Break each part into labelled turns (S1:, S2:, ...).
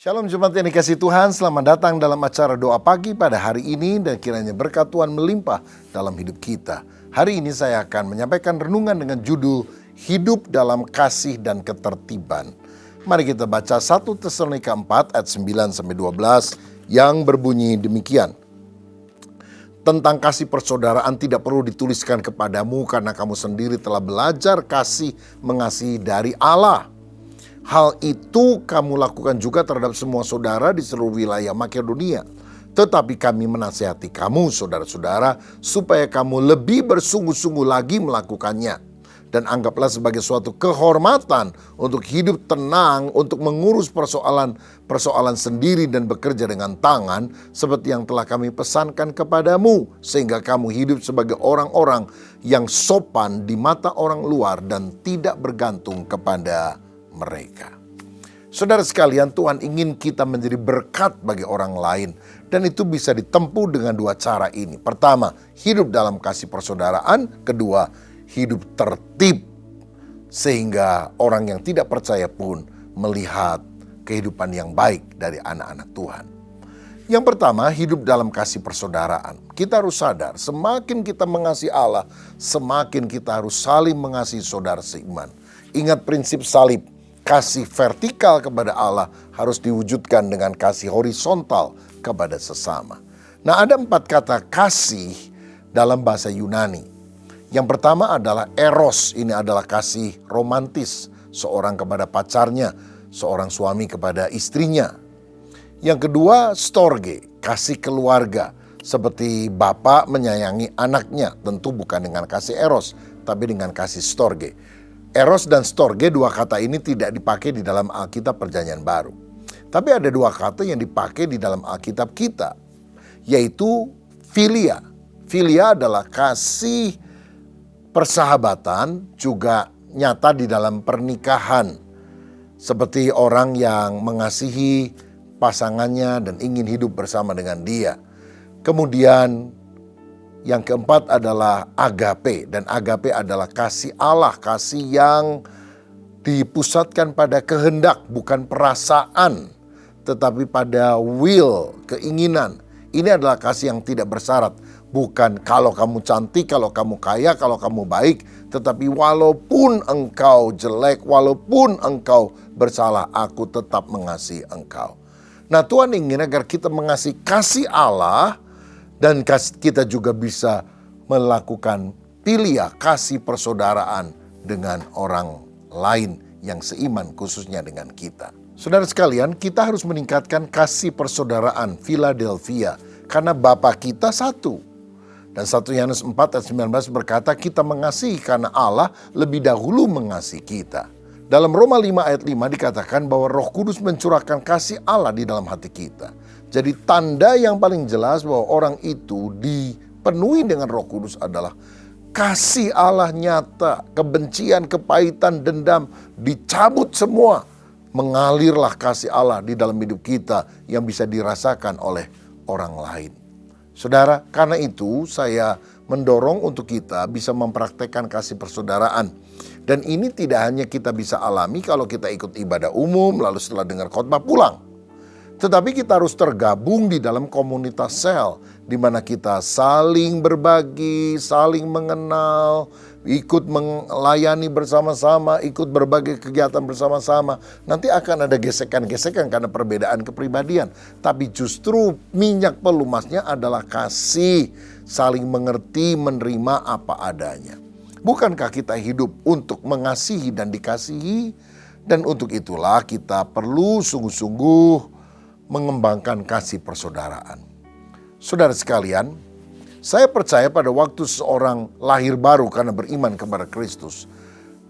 S1: Shalom jemaat yang dikasihi Tuhan, selamat datang dalam acara doa pagi pada hari ini dan kiranya berkat Tuhan melimpah dalam hidup kita. Hari ini saya akan menyampaikan renungan dengan judul Hidup dalam Kasih dan Ketertiban. Mari kita baca 1 Tesalonika 4 ayat 9-12 yang berbunyi demikian. Tentang kasih persaudaraan tidak perlu dituliskan kepadamu karena kamu sendiri telah belajar kasih mengasihi dari Allah. Hal itu kamu lakukan juga terhadap semua saudara di seluruh wilayah Makedonia. Tetapi kami menasihati kamu, saudara-saudara, supaya kamu lebih bersungguh-sungguh lagi melakukannya. Dan anggaplah sebagai suatu kehormatan untuk hidup tenang, untuk mengurus persoalan sendiri dan bekerja dengan tangan, seperti yang telah kami pesankan kepadamu, sehingga kamu hidup sebagai orang-orang yang sopan di mata orang luar dan tidak bergantung kepada mereka. Saudara sekalian, Tuhan ingin kita menjadi berkat bagi orang lain, dan itu bisa ditempuh dengan dua cara ini. Pertama, hidup dalam kasih persaudaraan. Kedua, hidup tertib sehingga orang yang tidak percaya pun melihat kehidupan yang baik dari anak-anak Tuhan. Yang pertama, hidup dalam kasih persaudaraan. Kita harus sadar, semakin kita mengasihi Allah, semakin kita harus saling mengasihi saudara seiman. Ingat prinsip salib. Kasih vertikal kepada Allah harus diwujudkan dengan kasih horizontal kepada sesama. Nah, ada 4 kata kasih dalam bahasa Yunani. Yang pertama adalah eros, ini adalah kasih romantis, seorang kepada pacarnya, seorang suami kepada istrinya. Yang kedua, storge, kasih keluarga, seperti bapak menyayangi anaknya, tentu bukan dengan kasih eros, tapi dengan kasih storge. Eros dan storge, dua kata ini tidak dipakai di dalam Alkitab Perjanjian Baru. Tapi ada dua kata yang dipakai di dalam Alkitab kita, yaitu filia. Filia adalah kasih persahabatan, juga nyata di dalam pernikahan. Seperti orang yang mengasihi pasangannya dan ingin hidup bersama dengan dia. Kemudian yang keempat adalah agape, dan agape adalah kasih Allah, kasih yang dipusatkan pada kehendak, bukan perasaan, tetapi pada will, keinginan. Ini adalah kasih yang tidak bersyarat, bukan kalau kamu cantik, kalau kamu kaya, kalau kamu baik, tetapi walaupun engkau jelek, walaupun engkau bersalah, aku tetap mengasihi engkau. Nah, Tuhan ingin agar kita mengasihi kasih Allah, dan kita juga bisa melakukan filia, kasih persaudaraan dengan orang lain yang seiman, khususnya dengan kita. Saudara sekalian, kita harus meningkatkan kasih persaudaraan Philadelphia, karena Bapa kita satu. Dan 1 Yohanes 4 ayat 19 berkata, kita mengasihi karena Allah lebih dahulu mengasihi kita. Dalam Roma 5 ayat 5 dikatakan bahwa Roh Kudus mencurahkan kasih Allah di dalam hati kita. Jadi tanda yang paling jelas bahwa orang itu dipenuhi dengan Roh Kudus adalah kasih Allah nyata, kebencian, kepahitan, dendam dicabut semua. Mengalirlah kasih Allah di dalam hidup kita yang bisa dirasakan oleh orang lain. Saudara, karena itu saya mendorong untuk kita bisa mempraktekkan kasih persaudaraan. Dan ini tidak hanya kita bisa alami kalau kita ikut ibadah umum, lalu setelah dengar khotbah pulang. Tetapi kita harus tergabung di dalam komunitas sel, di mana kita saling berbagi, saling mengenal, ikut melayani bersama-sama, ikut berbagai kegiatan bersama-sama. Nanti akan ada gesekan-gesekan karena perbedaan kepribadian. Tapi justru minyak pelumasnya adalah kasih, saling mengerti, menerima apa adanya. Bukankah kita hidup untuk mengasihi dan dikasihi? Dan untuk itulah kita perlu sungguh-sungguh mengembangkan kasih persaudaraan. Saudara sekalian, saya percaya pada waktu seorang lahir baru karena beriman kepada Kristus,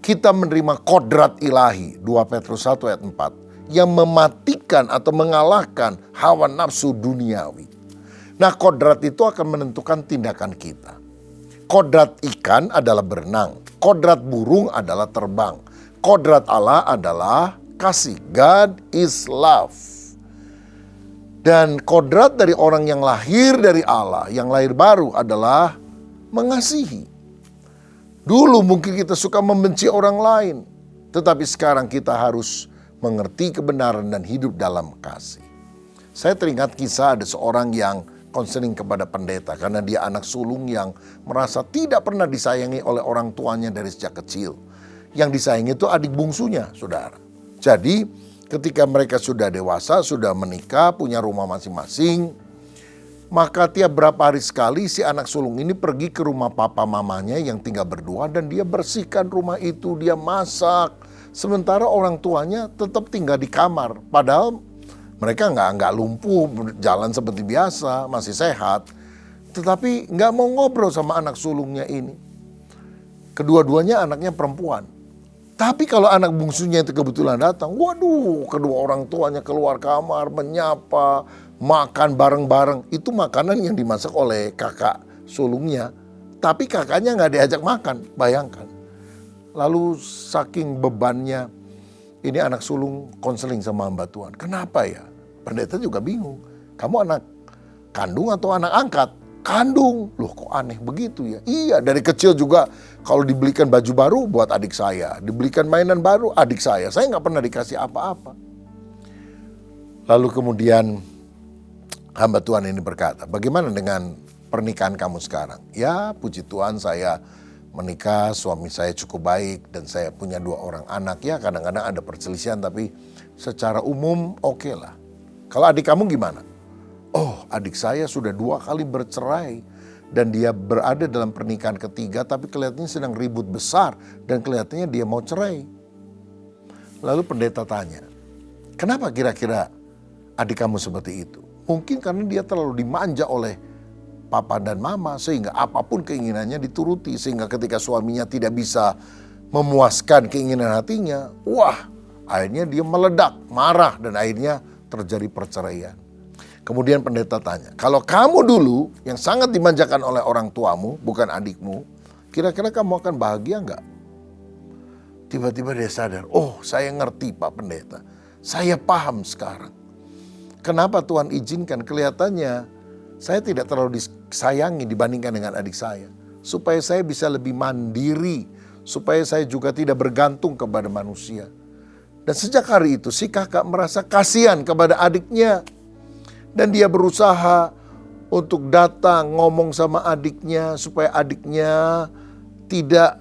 S1: kita menerima kodrat ilahi, 2 Petrus 1 ayat 4, yang mematikan atau mengalahkan hawa nafsu duniawi. Nah, kodrat itu akan menentukan tindakan kita. Kodrat ikan adalah berenang, kodrat burung adalah terbang, kodrat Allah adalah kasih. God is love. Dan kodrat dari orang yang lahir dari Allah, yang lahir baru adalah mengasihi. Dulu mungkin kita suka membenci orang lain, tetapi sekarang kita harus mengerti kebenaran dan hidup dalam kasih. Saya teringat kisah ada seorang yang konseling kepada pendeta karena dia anak sulung yang merasa tidak pernah disayangi oleh orang tuanya dari sejak kecil. Yang disayangi itu adik bungsunya, saudara. Jadi ketika mereka sudah dewasa, sudah menikah, punya rumah masing-masing, maka tiap berapa hari sekali si anak sulung ini pergi ke rumah papa mamanya yang tinggal berdua dan dia bersihkan rumah itu, dia masak. Sementara orang tuanya tetap tinggal di kamar, padahal mereka nggak lumpuh, jalan seperti biasa, masih sehat. Tetapi nggak mau ngobrol sama anak sulungnya ini. Kedua-duanya anaknya perempuan. Tapi kalau anak bungsunya itu kebetulan datang, waduh, kedua orang tuanya keluar kamar, menyapa, makan bareng-bareng. Itu makanan yang dimasak oleh kakak sulungnya. Tapi kakaknya nggak diajak makan, bayangkan. Lalu saking bebannya, ini anak sulung konseling sama hamba Tuhan. Kenapa ya? Pendeta juga bingung. Kamu anak kandung atau anak angkat? Kandung. Loh kok aneh begitu ya? Iya, dari kecil juga kalau dibelikan baju baru buat adik saya. Dibelikan mainan baru adik saya. Saya nggak pernah dikasih apa-apa. Lalu kemudian hamba Tuhan ini berkata, bagaimana dengan pernikahan kamu sekarang? Ya puji Tuhan saya menikah, suami saya cukup baik dan saya punya 2 orang anak. Ya kadang-kadang ada perselisihan tapi secara umum oke lah. Kalau adik kamu gimana? Oh, adik saya sudah 2 kali bercerai dan dia berada dalam pernikahan ketiga tapi kelihatannya sedang ribut besar dan kelihatannya dia mau cerai. Lalu pendeta tanya, kenapa kira-kira adik kamu seperti itu? Mungkin karena dia terlalu dimanja oleh papa dan mama sehingga apapun keinginannya dituruti. Sehingga ketika suaminya tidak bisa memuaskan keinginan hatinya, wah akhirnya dia meledak, marah dan akhirnya terjadi perceraian. Kemudian pendeta tanya, kalau kamu dulu yang sangat dimanjakan oleh orang tuamu, bukan adikmu, kira-kira kamu akan bahagia enggak? Tiba-tiba dia sadar, oh saya ngerti Pak Pendeta, saya paham sekarang. Kenapa Tuhan izinkan kelihatannya saya tidak terlalu disayangi dibandingkan dengan adik saya. Supaya saya bisa lebih mandiri, supaya saya juga tidak bergantung kepada manusia. Dan sejak hari itu si kakak merasa kasihan kepada adiknya. Dan dia berusaha untuk datang ngomong sama adiknya supaya adiknya tidak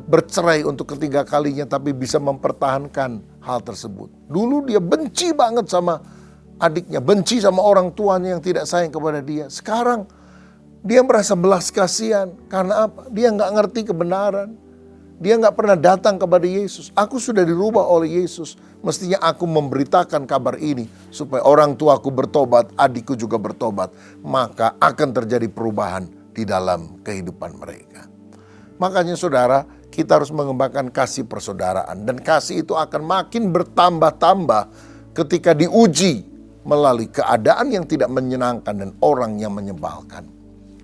S1: bercerai untuk ketiga kalinya tapi bisa mempertahankan hal tersebut. Dulu dia benci banget sama adiknya, benci sama orang tuanya yang tidak sayang kepada dia. Sekarang dia merasa belas kasihan karena apa? Dia nggak ngerti kebenaran. Dia nggak pernah datang kepada Yesus. Aku sudah dirubah oleh Yesus. Mestinya aku memberitakan kabar ini supaya orang tuaku bertobat, adikku juga bertobat. Maka akan terjadi perubahan di dalam kehidupan mereka. Makanya saudara, kita harus mengembangkan kasih persaudaraan. Dan kasih itu akan makin bertambah-tambah ketika diuji melalui keadaan yang tidak menyenangkan dan orang yang menyebalkan.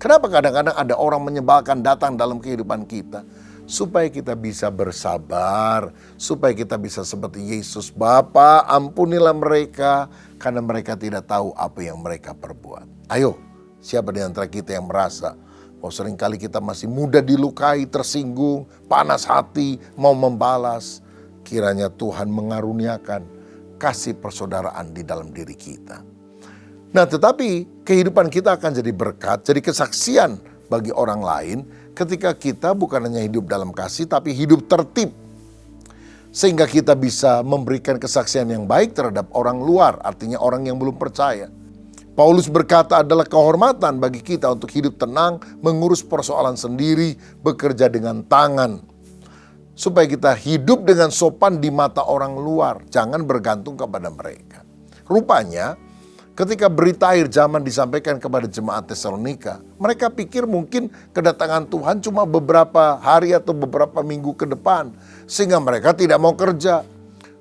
S1: Kenapa kadang-kadang ada orang menyebalkan datang dalam kehidupan kita? Supaya kita bisa bersabar, supaya kita bisa seperti Yesus. Bapa, ampunilah mereka karena mereka tidak tahu apa yang mereka perbuat. Ayo, siapa di antara kita yang merasa bahwa seringkali kita masih mudah dilukai, tersinggung, panas hati, mau membalas. Kiranya Tuhan mengaruniakan kasih persaudaraan di dalam diri kita. Nah, tetapi kehidupan kita akan jadi berkat, jadi kesaksian bagi orang lain ketika kita bukan hanya hidup dalam kasih, tapi hidup tertib. Sehingga kita bisa memberikan kesaksian yang baik terhadap orang luar, artinya orang yang belum percaya. Paulus berkata adalah kehormatan bagi kita untuk hidup tenang, mengurus persoalan sendiri, bekerja dengan tangan. Supaya kita hidup dengan sopan di mata orang luar, jangan bergantung kepada mereka. Rupanya, ketika berita akhir zaman disampaikan kepada jemaat Tesalonika, mereka pikir mungkin kedatangan Tuhan cuma beberapa hari atau beberapa minggu ke depan. Sehingga mereka tidak mau kerja.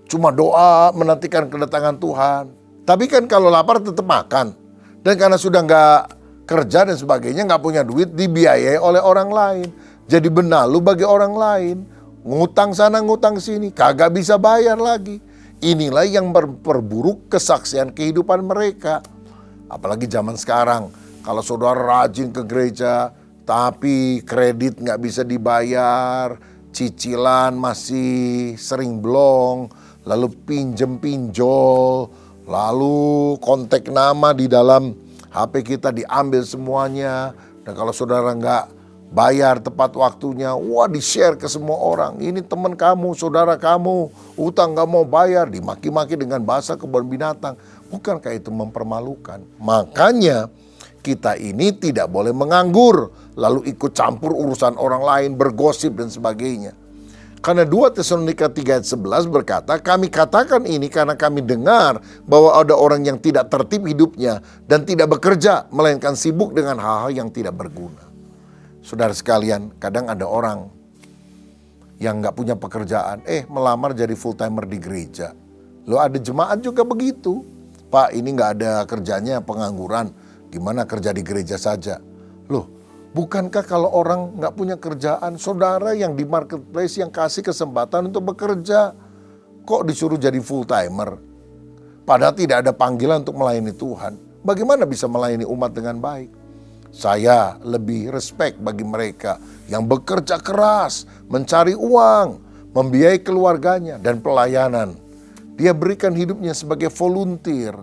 S1: Cuma doa menantikan kedatangan Tuhan. Tapi kan kalau lapar tetap makan. Dan karena sudah nggak kerja dan sebagainya, nggak punya duit, dibiayai oleh orang lain. Jadi benalu bagi orang lain. Ngutang sana ngutang sini, kagak bisa bayar lagi. Inilah yang memperburuk kesaksian kehidupan mereka. Apalagi zaman sekarang, kalau saudara rajin ke gereja, tapi kredit nggak bisa dibayar, cicilan masih sering blong, lalu pinjem pinjol, lalu kontak nama di dalam HP kita diambil semuanya. Dan kalau saudara nggak bayar tepat waktunya, wah di-share ke semua orang. Ini teman kamu, saudara kamu, utang nggak mau bayar, dimaki-maki dengan bahasa kebun binatang. Bukankah itu mempermalukan? Makanya kita ini tidak boleh menganggur, lalu ikut campur urusan orang lain, bergosip dan sebagainya. Karena 2 Tesalonika 3 ayat 11 berkata, kami katakan ini karena kami dengar bahwa ada orang yang tidak tertib hidupnya dan tidak bekerja, melainkan sibuk dengan hal-hal yang tidak berguna. Saudara sekalian, kadang ada orang yang gak punya pekerjaan, melamar jadi full timer di gereja. Loh, ada jemaat juga begitu. Pak, ini gak ada kerjanya, pengangguran, gimana kerja di gereja saja? Loh, bukankah kalau orang gak punya kerjaan, saudara yang di marketplace yang kasih kesempatan untuk bekerja, kok disuruh jadi full timer? Padahal tidak ada panggilan untuk melayani Tuhan. Bagaimana bisa melayani umat dengan baik? Saya lebih respect bagi mereka yang bekerja keras, mencari uang, membiayai keluarganya dan pelayanan. Dia berikan hidupnya sebagai volunteer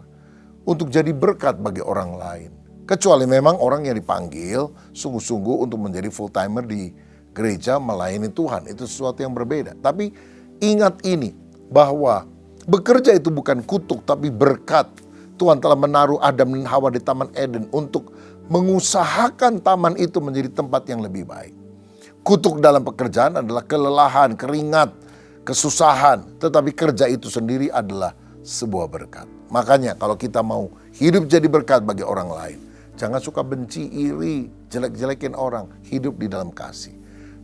S1: untuk jadi berkat bagi orang lain. Kecuali memang orang yang dipanggil sungguh-sungguh untuk menjadi full timer di gereja melayani Tuhan. Itu sesuatu yang berbeda. Tapi ingat ini, bahwa bekerja itu bukan kutuk tapi berkat. Tuhan telah menaruh Adam dan Hawa di Taman Eden untuk mengusahakan taman itu menjadi tempat yang lebih baik. Kutuk dalam pekerjaan adalah kelelahan, keringat, kesusahan. Tetapi kerja itu sendiri adalah sebuah berkat. Makanya kalau kita mau hidup jadi berkat bagi orang lain, jangan suka benci, iri, jelek-jelekin orang. Hidup di dalam kasih.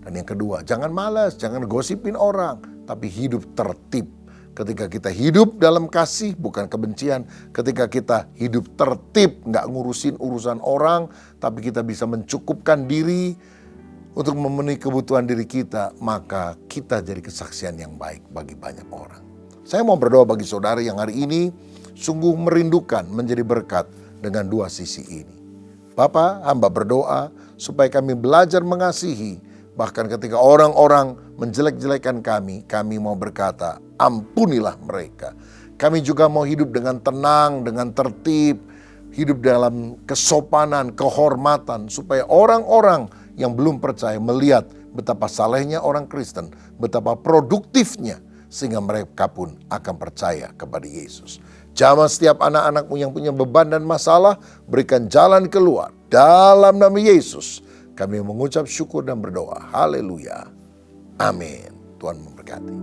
S1: Dan yang kedua, jangan malas, jangan gosipin orang. Tapi hidup tertib. Ketika kita hidup dalam kasih, bukan kebencian. Ketika kita hidup tertib, gak ngurusin urusan orang. Tapi kita bisa mencukupkan diri untuk memenuhi kebutuhan diri kita. Maka kita jadi kesaksian yang baik bagi banyak orang. Saya mau berdoa bagi saudara yang hari ini sungguh merindukan menjadi berkat dengan 2 sisi ini. Bapa, hamba berdoa supaya kami belajar mengasihi. Bahkan ketika orang-orang menjelek-jelekan kami mau berkata, ampunilah mereka. Kami juga mau hidup dengan tenang, dengan tertib, hidup dalam kesopanan, kehormatan, supaya orang-orang yang belum percaya melihat betapa salehnya orang Kristen, betapa produktifnya, sehingga mereka pun akan percaya kepada Yesus. Jamah setiap anak-anakmu yang punya beban dan masalah, berikan jalan keluar. Dalam nama Yesus, kami mengucap syukur dan berdoa. Haleluya. Amin. Tuhan memberkati.